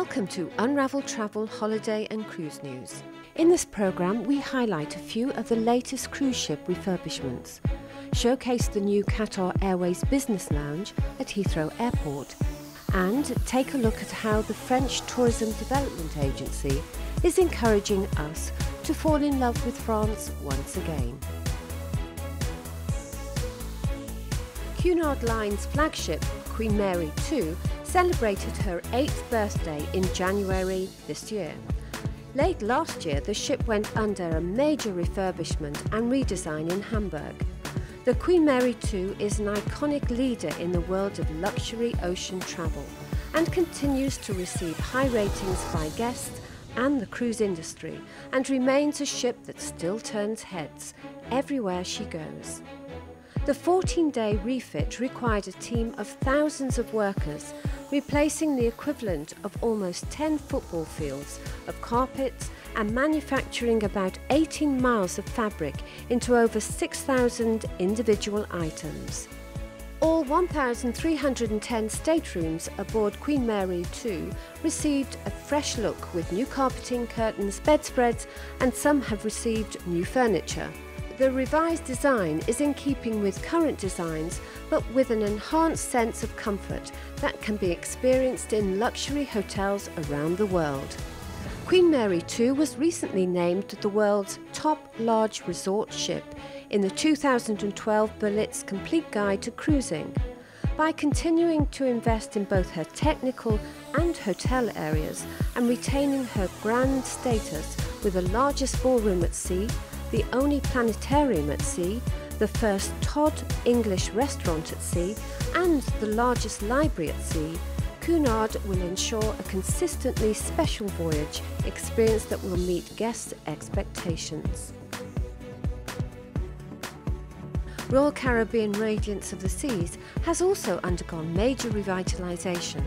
Welcome to Unravel Travel Holiday and Cruise News. In this programme, we highlight a few of the latest cruise ship refurbishments, showcase the new Qatar Airways Business Lounge at Heathrow Airport, and take a look at how the French Tourism Development Agency is encouraging us to fall in love with France once again. Cunard Line's flagship, Queen Mary 2, celebrated her 8th birthday in January this year. Late last year, the ship went under a major refurbishment and redesign in Hamburg. The Queen Mary 2 is an iconic leader in the world of luxury ocean travel and continues to receive high ratings by guests and the cruise industry, and remains a ship that still turns heads everywhere she goes. The 14-day refit required a team of thousands of workers, replacing the equivalent of almost 10 football fields of carpets and manufacturing about 18 miles of fabric into over 6,000 individual items. All 1,310 staterooms aboard Queen Mary 2 received a fresh look with new carpeting, curtains, bedspreads, and some have received new furniture. The revised design is in keeping with current designs, but with an enhanced sense of comfort that can be experienced in luxury hotels around the world. Queen Mary 2 was recently named the world's top large resort ship in the 2012 Berlitz Complete Guide to Cruising. By continuing to invest in both her technical and hotel areas and retaining her grand status with the largest ballroom at sea, the only planetarium at sea, the first Todd English restaurant at sea, and the largest library at sea, Cunard will ensure a consistently special voyage experience that will meet guests' expectations. Royal Caribbean Radiance of the Seas has also undergone major revitalisation.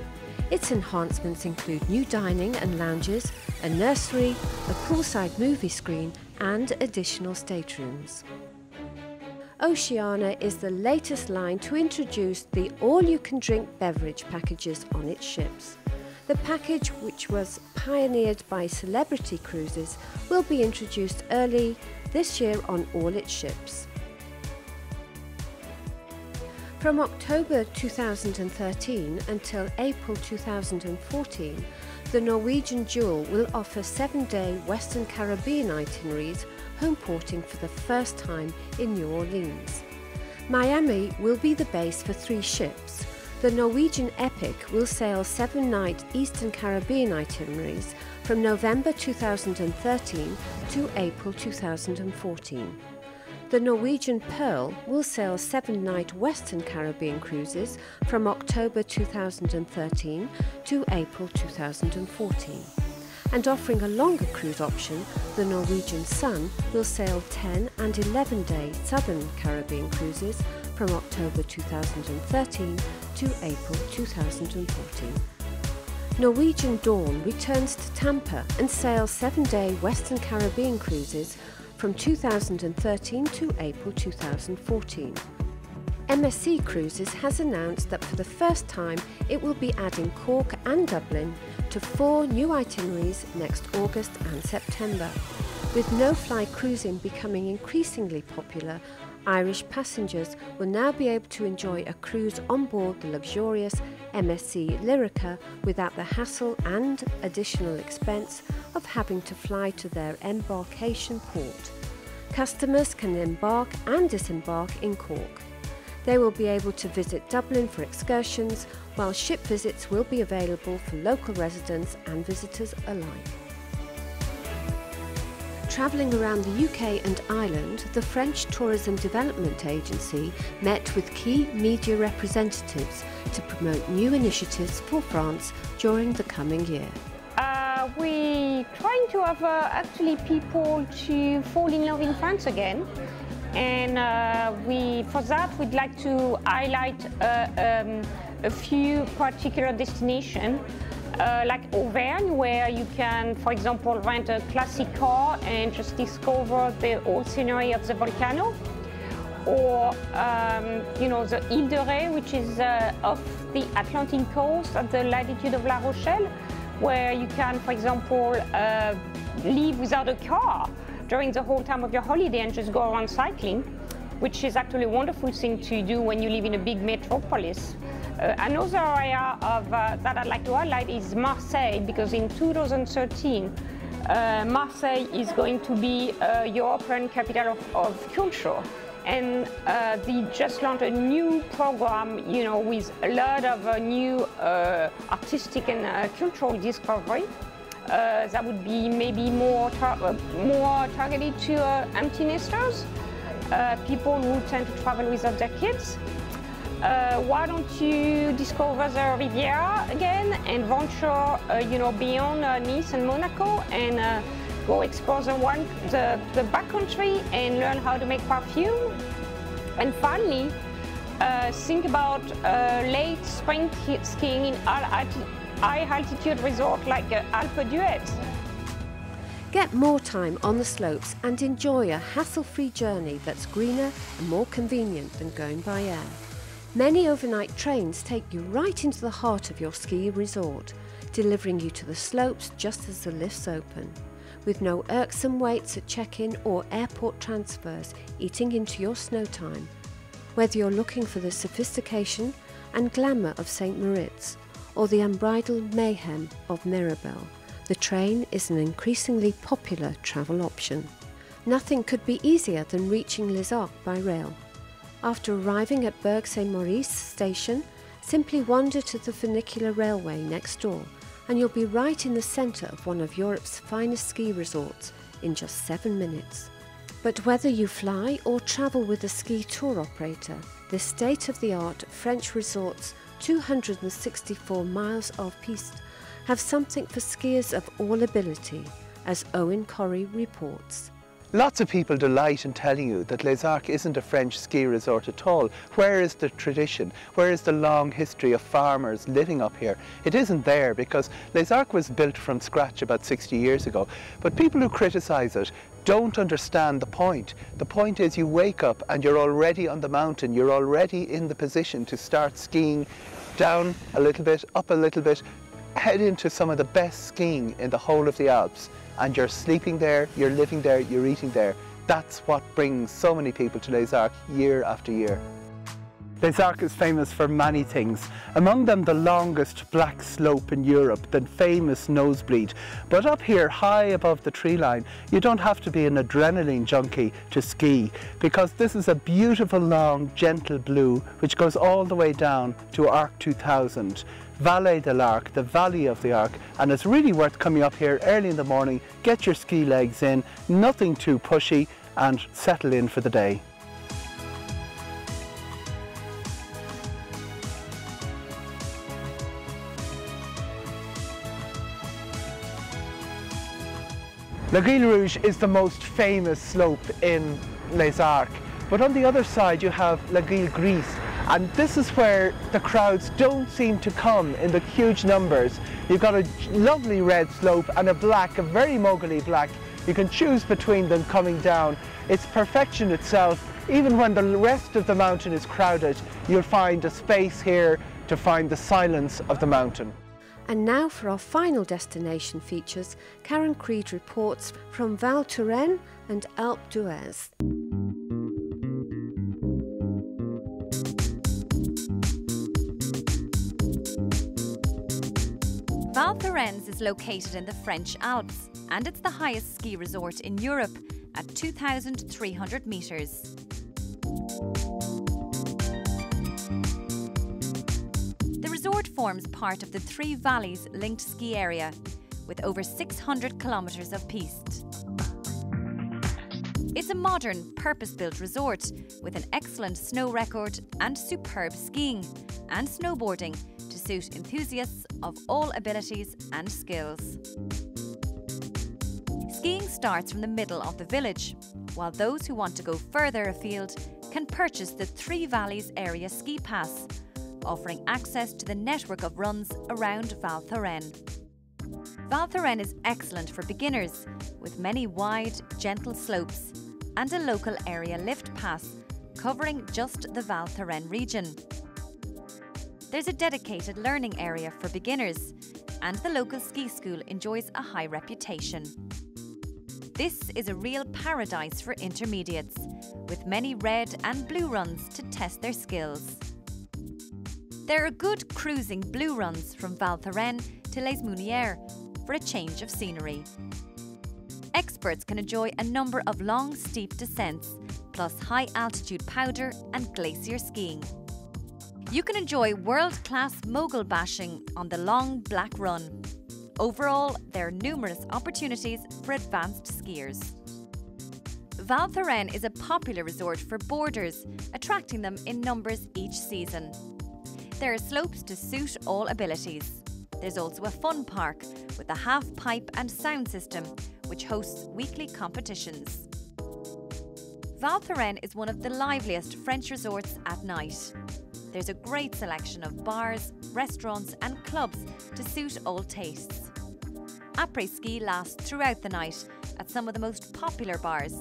Its enhancements include new dining and lounges, a nursery, a poolside movie screen, and additional staterooms. Oceania is the latest line to introduce the all-you-can-drink beverage packages on its ships. The package, which was pioneered by Celebrity Cruises, will be introduced early this year on all its ships. From October 2013 until April 2014, the Norwegian Jewel will offer 7-day Western Caribbean itineraries, home porting for the first time in New Orleans. Miami will be the base for 3 ships. The Norwegian Epic will sail 7-night Eastern Caribbean itineraries from November 2013 to April 2014. The Norwegian Pearl will sail 7-night Western Caribbean cruises from October 2013 to April 2014. And offering a longer cruise option, the Norwegian Sun will sail 10 and 11-day Southern Caribbean cruises from October 2013 to April 2014. Norwegian Dawn returns to Tampa and sails 7-day Western Caribbean cruises from 2013 to April 2014. MSC Cruises has announced that for the first time it will be adding Cork and Dublin to 4 new itineraries next August and September. With no-fly cruising becoming increasingly popular, Irish passengers will now be able to enjoy a cruise on board the luxurious MSC Lyrica without the hassle and additional expense of having to fly to their embarkation port. Customers can embark and disembark in Cork. They will be able to visit Dublin for excursions, while ship visits will be available for local residents and visitors alike. Travelling around the UK and Ireland, the French Tourism Development Agency met with key media representatives to promote new initiatives for France during the coming year. We're trying to have actually people to fall in love in France again, and for that we'd like to highlight a few particular destinations like Auvergne, where you can, for example, rent a classic car and just discover the whole scenery of the volcano, or the Ile de Ré, which is off the Atlantic coast at the latitude of La Rochelle, where you can, for example, live without a car during the whole time of your holiday and just go around cycling, which is actually a wonderful thing to do when you live in a big metropolis. Another area that I'd like to highlight is Marseille, because in 2013, Marseille is going to be European capital of culture. And they just launched a new program, you know, with a lot of new artistic and cultural discovery. That would be maybe more targeted to empty nesters, people who tend to travel without their kids. Why don't you discover the Riviera again and venture, you know, beyond Nice and Monaco and go explore the backcountry and learn how to make perfume. And finally, think about late spring skiing in high altitude resort like Alpe d'Huez. Get more time on the slopes and enjoy a hassle-free journey that's greener and more convenient than going by air. Many overnight trains take you right into the heart of your ski resort, delivering you to the slopes just as the lifts open, with no irksome waits at check-in or airport transfers eating into your snow time. Whether you're looking for the sophistication and glamour of St. Moritz or the unbridled mayhem of Mirabel, the train is an increasingly popular travel option. Nothing could be easier than reaching Les Arcs by rail. After arriving at Bourg-Saint-Maurice station, simply wander to the funicular railway next door and you'll be right in the centre of one of Europe's finest ski resorts in just 7 minutes. But whether you fly or travel with a ski tour operator, this state-of-the-art French resort's 264 miles of piste have something for skiers of all ability, as Owen Corrie reports. Lots of people delight in telling you that Les Arcs isn't a French ski resort at all. Where is the tradition? Where is the long history of farmers living up here? It isn't there, because Les Arcs was built from scratch about 60 years ago. But people who criticise it don't understand the point. The point is you wake up and you're already on the mountain. You're already in the position to start skiing down a little bit, up a little bit, head into some of the best skiing in the whole of the Alps. And you're sleeping there, you're living there, you're eating there. That's what brings so many people to Les Arcs year after year. Les Arcs is famous for many things, among them the longest black slope in Europe, the famous nosebleed. But up here, high above the tree line, you don't have to be an adrenaline junkie to ski, because this is a beautiful long gentle blue which goes all the way down to Arc 2000. Vallée de l'Arc, the Valley of the Arc, and it's really worth coming up here early in the morning, get your ski legs in, nothing too pushy, and settle in for the day. La Grille Rouge is the most famous slope in Les Arcs, but on the other side you have La Grille Grise, and this is where the crowds don't seem to come in the huge numbers. You've got a lovely red slope and a black, a very mogully black. You can choose between them coming down. It's perfection itself. Even when the rest of the mountain is crowded, you'll find a space here to find the silence of the mountain. And now for our final destination features, Karen Creed reports from Val Thorens and Alpe d'Huez. Val Thorens is located in the French Alps, and it's the highest ski resort in Europe at 2,300 metres. The resort forms part of the Three Valleys linked ski area, with over 600 kilometres of piste. It's a modern, purpose-built resort with an excellent snow record and superb skiing and snowboarding to suit enthusiasts of all abilities and skills. Skiing starts from the middle of the village, while those who want to go further afield can purchase the Three Valleys Area Ski Pass, offering access to the network of runs around Val Thorens. Val Thorens is excellent for beginners, with many wide, gentle slopes and a local area lift pass covering just the Val Thorens region. There's a dedicated learning area for beginners and the local ski school enjoys a high reputation. This is a real paradise for intermediates, with many red and blue runs to test their skills. There are good cruising blue runs from Val Thorens to Les Meunières for a change of scenery. Experts can enjoy a number of long, steep descents, plus high-altitude powder and glacier skiing. You can enjoy world-class mogul bashing on the long Black Run. Overall, there are numerous opportunities for advanced skiers. Val Thorens is a popular resort for boarders, attracting them in numbers each season. There are slopes to suit all abilities. There's also a fun park with a half-pipe and sound system, which hosts weekly competitions. Val Thorens is one of the liveliest French resorts at night. There's a great selection of bars, restaurants and clubs to suit all tastes. Après-ski lasts throughout the night at some of the most popular bars,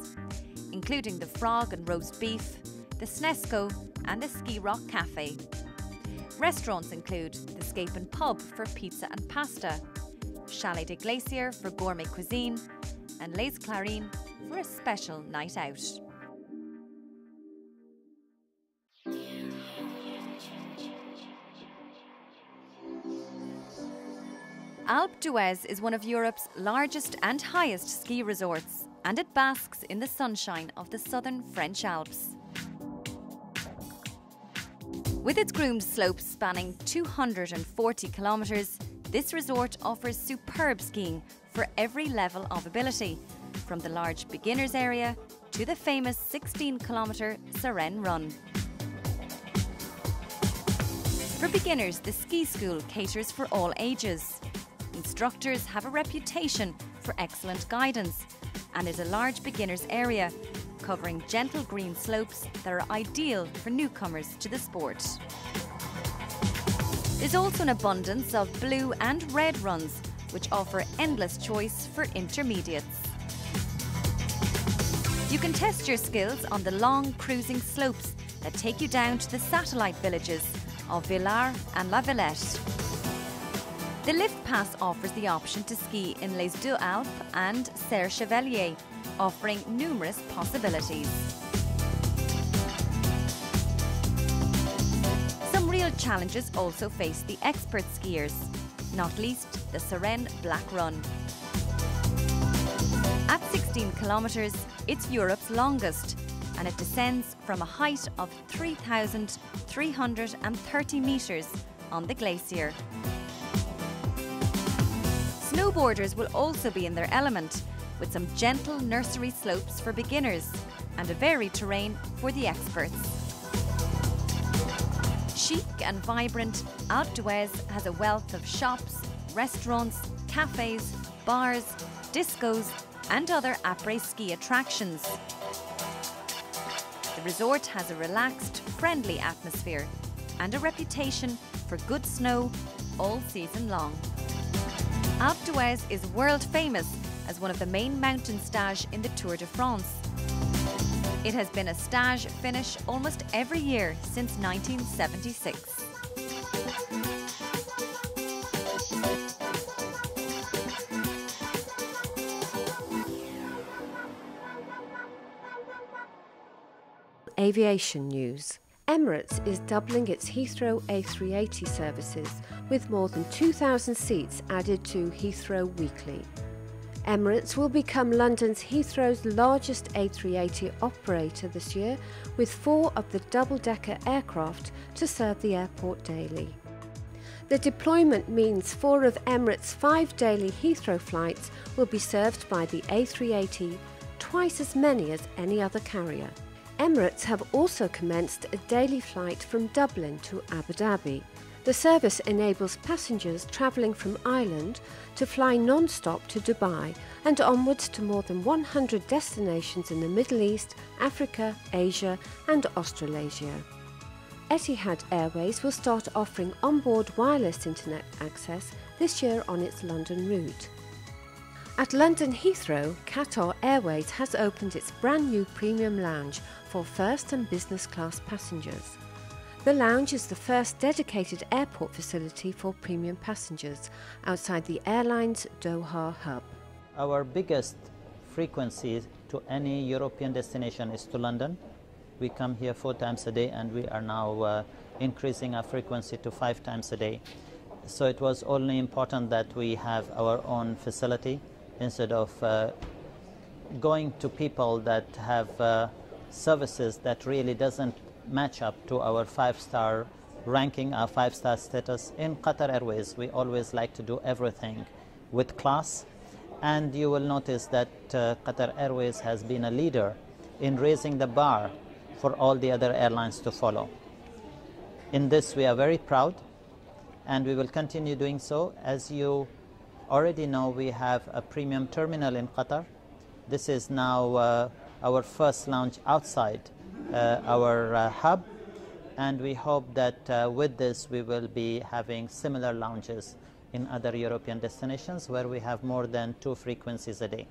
including the Frog and Roast Beef, the Snesco and the Ski Rock Cafe. Restaurants include the Scapen Pub for pizza and pasta, Chalet des Glaciers for gourmet cuisine, and Les Clarines for a special night out. Alpe d'Huez is one of Europe's largest and highest ski resorts, and it basks in the sunshine of the southern French Alps. With its groomed slopes spanning 240 kilometres, this resort offers superb skiing for every level of ability, from the large beginners area to the famous 16-kilometre Sereine Run. For beginners, the ski school caters for all ages. Instructors have a reputation for excellent guidance, and there's a large beginners area covering gentle green slopes that are ideal for newcomers to the sport. There's also an abundance of blue and red runs, which offer endless choice for intermediates. You can test your skills on the long cruising slopes that take you down to the satellite villages of Villars and La Villette. The lift pass offers the option to ski in Les Deux Alpes and Serre Chevalier, offering numerous possibilities. Some real challenges also face the expert skiers, not least the Sereine Black Run. At 16 kilometres, it's Europe's longest, and it descends from a height of 3,330 metres on the glacier. Snowboarders will also be in their element, with some gentle nursery slopes for beginners and a varied terrain for the experts. Chic and vibrant, Alpe d'Huez has a wealth of shops, restaurants, cafes, bars, discos and other après-ski attractions. The resort has a relaxed, friendly atmosphere and a reputation for good snow all season long. Alpe d'Huez is world famous as one of the main mountain stages in the Tour de France. It has been a stage finish almost every year since 1976. Aviation news. Emirates is doubling its Heathrow A380 services, with more than 2,000 seats added to Heathrow weekly. Emirates will become London's Heathrow's largest A380 operator this year, with 4 of the double-decker aircraft to serve the airport daily. The deployment means 4 of Emirates' 5 daily Heathrow flights will be served by the A380, twice as many as any other carrier. Emirates have also commenced a daily flight from Dublin to Abu Dhabi. The service enables passengers travelling from Ireland to fly non-stop to Dubai and onwards to more than 100 destinations in the Middle East, Africa, Asia and Australasia. Etihad Airways will start offering onboard wireless internet access this year on its London route. At London Heathrow, Qatar Airways has opened its brand new premium lounge for first and business class passengers. The lounge is the first dedicated airport facility for premium passengers outside the airline's Doha hub. Our biggest frequency to any European destination is to London. We come here 4 times a day, and we are now increasing our frequency to 5 times a day. So it was only important that we have our own facility instead of going to people that have services that really doesn't match up to our 5-star ranking, our 5-star status. In Qatar Airways, we always like to do everything with class, and you will notice that Qatar Airways has been a leader in raising the bar for all the other airlines to follow. In this, we are very proud, and we will continue doing so. As you already know, we have a premium terminal in Qatar. This is now our first lounge outside our hub, and we hope that with this we will be having similar lounges in other European destinations where we have more than 2 frequencies a day.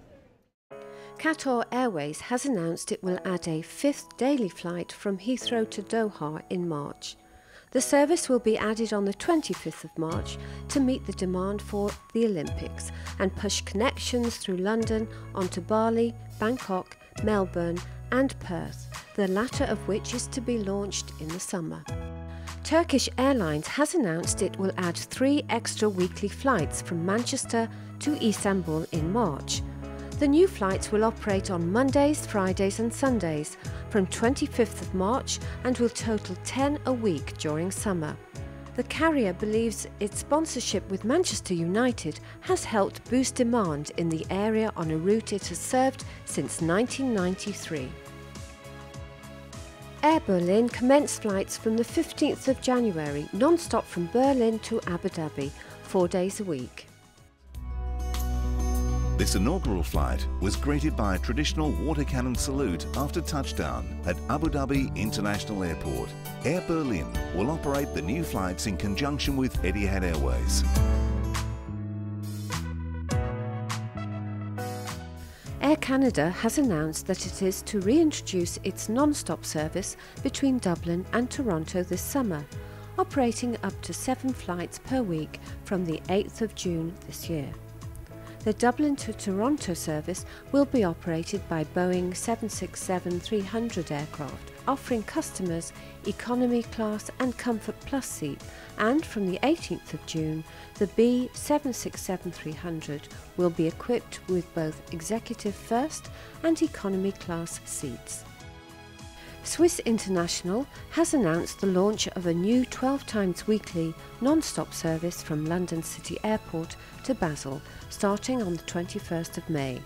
Qatar Airways has announced it will add a 5th daily flight from Heathrow to Doha in March. The service will be added on the 25th of March to meet the demand for the Olympics and push connections through London onto Bali, Bangkok, Melbourne and Perth, the latter of which is to be launched in the summer. Turkish Airlines has announced it will add 3 extra weekly flights from Manchester to Istanbul in March. The new flights will operate on Mondays, Fridays and Sundays from 25th of March and will total 10 a week during summer. The carrier believes its sponsorship with Manchester United has helped boost demand in the area on a route it has served since 1993. Air Berlin commenced flights from the 15th of January, non-stop from Berlin to Abu Dhabi, 4 days a week. This inaugural flight was greeted by a traditional water cannon salute after touchdown at Abu Dhabi International Airport. Air Berlin will operate the new flights in conjunction with Etihad Airways. Air Canada has announced that it is to reintroduce its non-stop service between Dublin and Toronto this summer, operating up to 7 flights per week from the 8th of June this year. The Dublin to Toronto service will be operated by Boeing 767-300 aircraft, offering customers economy class and comfort plus seat, and from the 18th of June, the B767-300 will be equipped with both executive first and economy class seats. Swiss International has announced the launch of a new 12 times weekly non-stop service from London City Airport to Basel, starting on the 21st of May.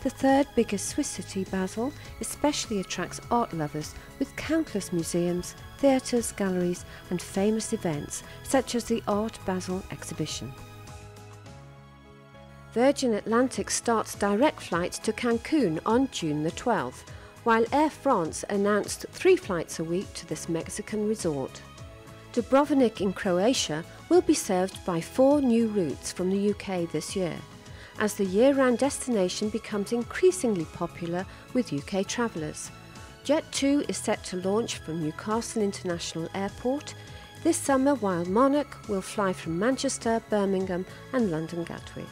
The third biggest Swiss city, Basel, especially attracts art lovers with countless museums, theatres, galleries and famous events such as the Art Basel exhibition. Virgin Atlantic starts direct flights to Cancun on June the 12th, while Air France announced 3 flights a week to this Mexican resort. Dubrovnik in Croatia will be served by 4 new routes from the UK this year, as the year-round destination becomes increasingly popular with UK travellers. Jet2 is set to launch from Newcastle International Airport this summer, while Monarch will fly from Manchester, Birmingham and London Gatwick.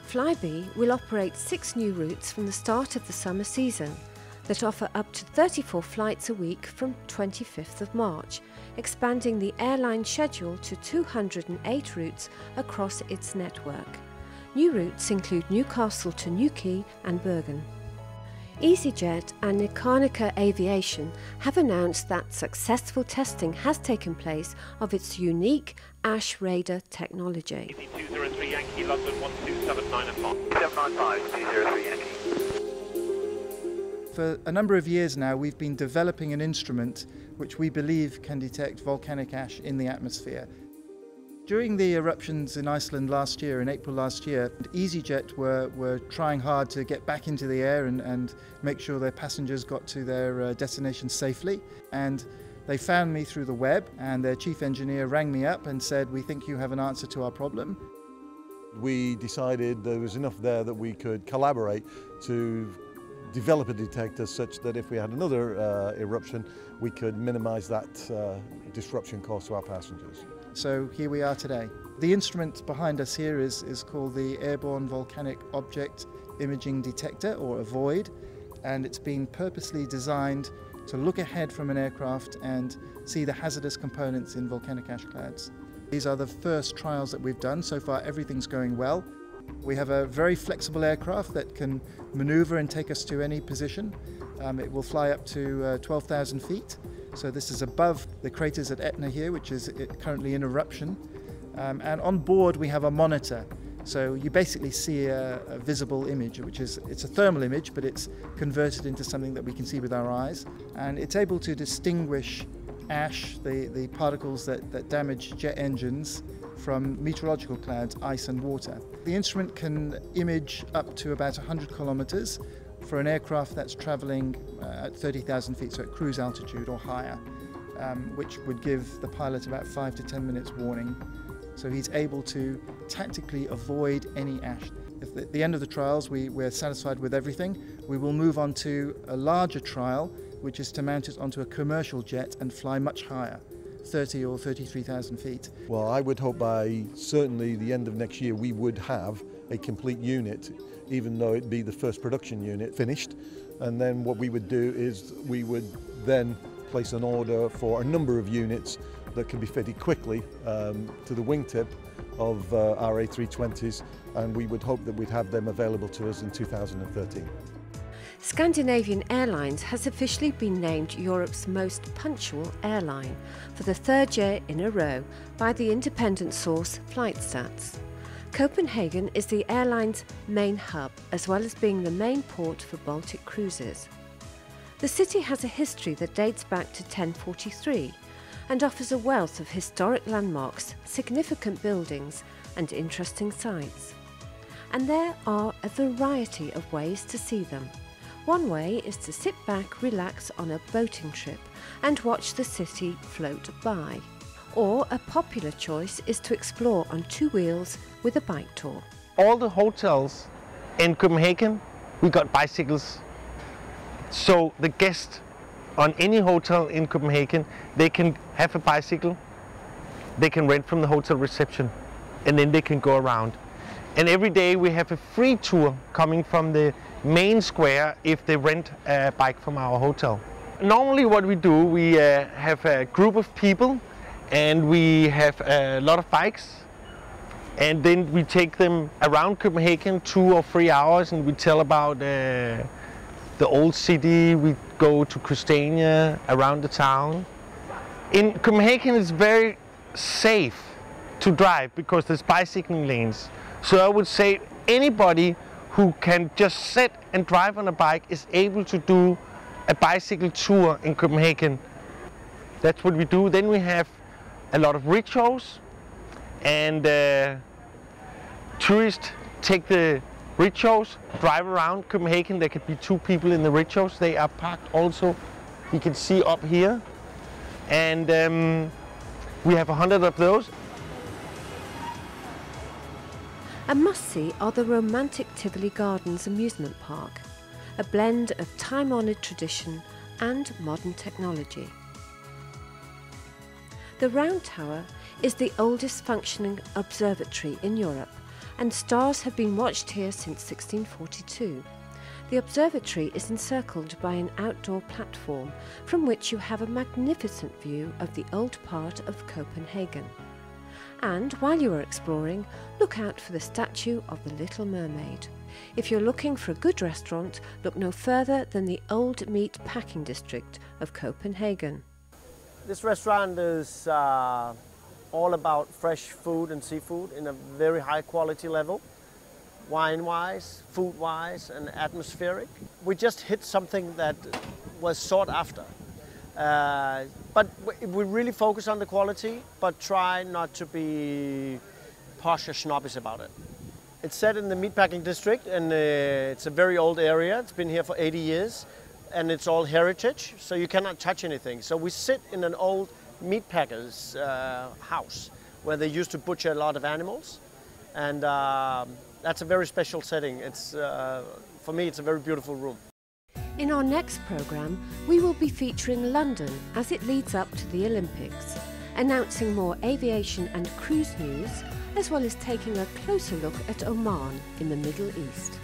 Flybe will operate 6 new routes from the start of the summer season that offer up to 34 flights a week from 25th of March, expanding the airline schedule to 208 routes across its network. New routes include Newcastle to Newquay and Bergen. EasyJet and Iconica Aviation have announced that successful testing has taken place of its unique Ash radar technology. 203 Yankee, London 1279 and 795 203 Yankee. For a number of years now, we've been developing an instrument which we believe can detect volcanic ash in the atmosphere. During the eruptions in Iceland last year, in April last year, EasyJet were trying hard to get back into the air and make sure their passengers got to their destination safely. And they found me through the web, and their chief engineer rang me up and said, "We think you have an answer to our problem." We decided there was enough there that we could collaborate to develop a detector such that if we had another eruption, we could minimize that disruption caused to our passengers. So here we are today. The instrument behind us here is called the Airborne Volcanic Object Imaging Detector, or AVOID, and it's been purposely designed to look ahead from an aircraft and see the hazardous components in volcanic ash clouds. These are the first trials that we've done. So far everything's going well. We have a very flexible aircraft that can maneuver and take us to any position. It will fly up to 12,000 feet. So this is above the craters at Etna here, which is currently in eruption. And on board we have a monitor. So you basically see a visible image, it's a thermal image, but it's converted into something that we can see with our eyes. And it's able to distinguish ash, the particles that damage jet engines, from meteorological clouds, ice and water. The instrument can image up to about 100 kilometers for an aircraft that's traveling at 30,000 feet, so at cruise altitude or higher, which would give the pilot about 5 to 10 minutes warning. So he's able to tactically avoid any ash. If at the end of the trials we're satisfied with everything, we will move on to a larger trial, which is to mount it onto a commercial jet and fly much higher, 30 or 33,000 feet. Well, I would hope by certainly the end of next year we would have a complete unit, even though it be the first production unit finished. And then what we would do is we would then place an order for a number of units that can be fitted quickly to the wingtip of our A320s, and we would hope that we'd have them available to us in 2013. Scandinavian Airlines has officially been named Europe's most punctual airline for the third year in a row by the independent source FlightStats. Copenhagen is the airline's main hub, as well as being the main port for Baltic cruises. The city has a history that dates back to 1043 and offers a wealth of historic landmarks, significant buildings and interesting sights. And there are a variety of ways to see them. One way is to sit back, relax on a boating trip and watch the city float by. Or a popular choice is to explore on two wheels with a bike tour. All the hotels in Copenhagen, we got bicycles. So the guests on any hotel in Copenhagen, they can have a bicycle, they can rent from the hotel reception, and then they can go around. And every day we have a free tour coming from the main square if they rent a bike from our hotel. Normally what we do, we have a group of people and we have a lot of bikes, and then we take them around Copenhagen 2 or 3 hours, and we tell about the old city. We go to Christiania, around the town. In Copenhagen it's very safe to drive because there's bicycling lanes. So I would say anybody who can just sit and drive on a bike is able to do a bicycle tour in Copenhagen. That's what we do. Then we have a lot of rickshaws, and tourists take the rickshaws, drive around Copenhagen. There could be 2 people in the rickshaws. They are parked also, you can see up here. And we have 100 of those. A must-see are the romantic Tivoli Gardens amusement park, a blend of time-honoured tradition and modern technology. The Round Tower is the oldest functioning observatory in Europe, and stars have been watched here since 1642. The observatory is encircled by an outdoor platform from which you have a magnificent view of the old part of Copenhagen. And while you are exploring, look out for the statue of the Little Mermaid. If you're looking for a good restaurant, look no further than the Old Meat Packing District of Copenhagen. This restaurant is all about fresh food and seafood in a very high quality level, wine-wise, food-wise and atmospheric. We just hit something that was sought after. But we really focus on the quality, but try not to be posh or snobbish about it. It's set in the meatpacking district, and it's a very old area. It's been here for 80 years, and it's all heritage, so you cannot touch anything. So we sit in an old meatpacker's house where they used to butcher a lot of animals, and that's a very special setting. It's for me, it's a very beautiful room. In our next programme, we will be featuring London as it leads up to the Olympics, announcing more aviation and cruise news, as well as taking a closer look at Oman in the Middle East.